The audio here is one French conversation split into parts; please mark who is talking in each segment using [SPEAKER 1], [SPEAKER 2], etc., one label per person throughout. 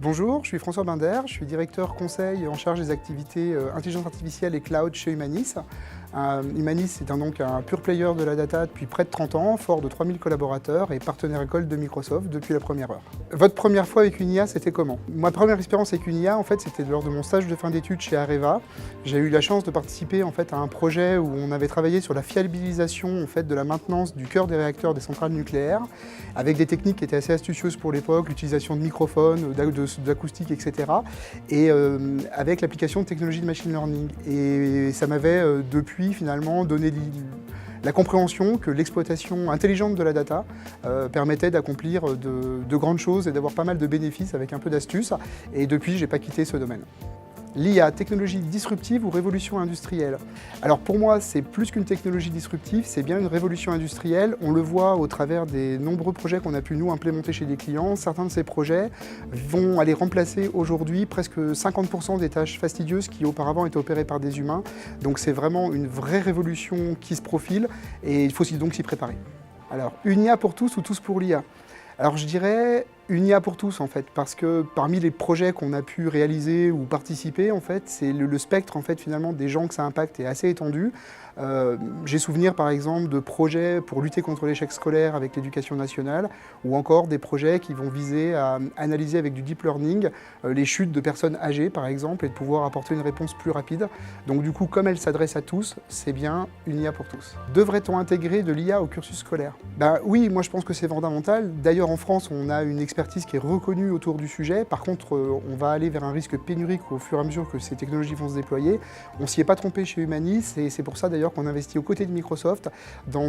[SPEAKER 1] Bonjour, je suis François Binder, je suis directeur conseil en charge des activités intelligence artificielle et cloud chez Humanis. Humanis est donc un pure player de la data depuis près de 30 ans, fort de 3000 collaborateurs et partenaire école de Microsoft depuis la première heure. Votre première fois avec une IA, c'était comment? Ma première expérience avec une IA, en fait, c'était lors de mon stage de fin d'études chez Areva. J'ai eu la chance de participer en fait, à un projet où on avait travaillé sur la fiabilisation en fait, de la maintenance du cœur des réacteurs des centrales nucléaires, avec des techniques qui étaient assez astucieuses pour l'époque, l'utilisation de microphones, d'acoustique, etc. Et avec l'application de technologies de machine learning. Et ça m'avait depuis finalement donné la compréhension que l'exploitation intelligente de la data permettait d'accomplir de grandes choses et d'avoir pas mal de bénéfices avec un peu d'astuces. Et depuis, je n'ai pas quitté ce domaine. L'IA, technologie disruptive ou révolution industrielle? Alors pour moi, c'est plus qu'une technologie disruptive, c'est bien une révolution industrielle. On le voit au travers des nombreux projets qu'on a pu nous implémenter chez des clients. Certains de ces projets vont aller remplacer aujourd'hui presque 50% des tâches fastidieuses qui auparavant étaient opérées par des humains. Donc c'est vraiment une vraie révolution qui se profile et il faut donc s'y préparer. Alors, une IA pour tous ou tous pour l'IA? Alors je dirais une IA pour tous en fait, parce que parmi les projets qu'on a pu réaliser ou participer, en fait, c'est le spectre en fait, finalement, des gens que ça impacte est assez étendu. J'ai souvenir par exemple de projets pour lutter contre l'échec scolaire avec l'éducation nationale, ou encore des projets qui vont viser à analyser avec du deep learning les chutes de personnes âgées par exemple, et de pouvoir apporter une réponse plus rapide. Donc du coup, comme elle s'adresse à tous, c'est bien une IA pour tous. Devrait-on intégrer de l'IA au cursus scolaire? Oui, moi je pense que c'est fondamental. D'ailleurs en France, on a une expertise qui est reconnue autour du sujet. Par contre, on va aller vers un risque pénurique au fur et à mesure que ces technologies vont se déployer. On s'y est pas trompé chez Humanis, et c'est pour ça d'ailleurs qu'on investit aux côtés de Microsoft dans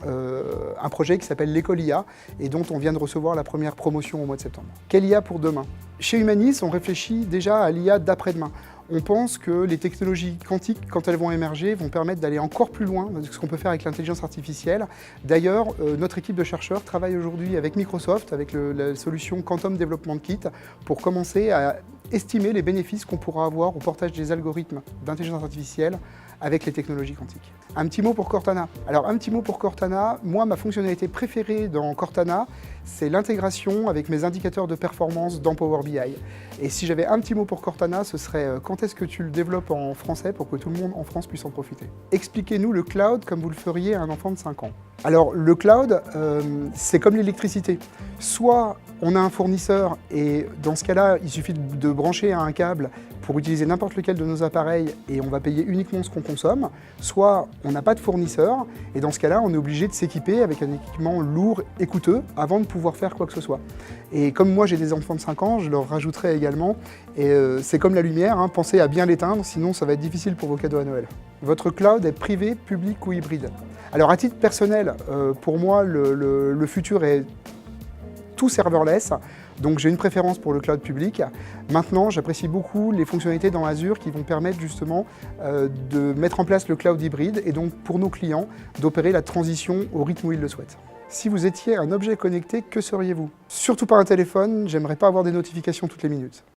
[SPEAKER 1] un projet qui s'appelle l'école IA et dont on vient de recevoir la première promotion au mois de septembre. Quelle IA pour demain? Chez Humanis, on réfléchit déjà à l'IA d'après-demain. On pense que les technologies quantiques, quand elles vont émerger, vont permettre d'aller encore plus loin de ce qu'on peut faire avec l'intelligence artificielle. D'ailleurs, notre équipe de chercheurs travaille aujourd'hui avec Microsoft, avec la solution Quantum Development Kit, pour commencer à estimer les bénéfices qu'on pourra avoir au portage des algorithmes d'intelligence artificielle avec les technologies quantiques. Un petit mot pour Cortana. Alors un petit mot pour Cortana, moi ma fonctionnalité préférée dans Cortana, c'est l'intégration avec mes indicateurs de performance dans Power BI. Et si j'avais un petit mot pour Cortana, ce serait quand est-ce que tu le développes en français pour que tout le monde en France puisse en profiter. Expliquez-nous le cloud comme vous le feriez à un enfant de 5 ans. Alors le cloud, c'est comme l'électricité. Soit on a un fournisseur et dans ce cas-là, il suffit de brancher un câble pour utiliser n'importe lequel de nos appareils et on va payer uniquement ce qu'on consomme. Soit on n'a pas de fournisseur et dans ce cas-là, on est obligé de s'équiper avec un équipement lourd et coûteux avant de pouvoir faire quoi que ce soit. Et comme moi j'ai des enfants de 5 ans, je leur rajouterai également, et c'est comme la lumière, hein, pensez à bien l'éteindre, sinon ça va être difficile pour vos cadeaux à Noël. Votre cloud est privé, public ou hybride? Alors à titre personnel, pour moi le futur est tout serverless, donc j'ai une préférence pour le cloud public. Maintenant, j'apprécie beaucoup les fonctionnalités dans Azure qui vont permettre justement de mettre en place le cloud hybride et donc pour nos clients d'opérer la transition au rythme où ils le souhaitent. Si vous étiez un objet connecté, que seriez-vous? Surtout pas un téléphone, j'aimerais pas avoir des notifications toutes les minutes.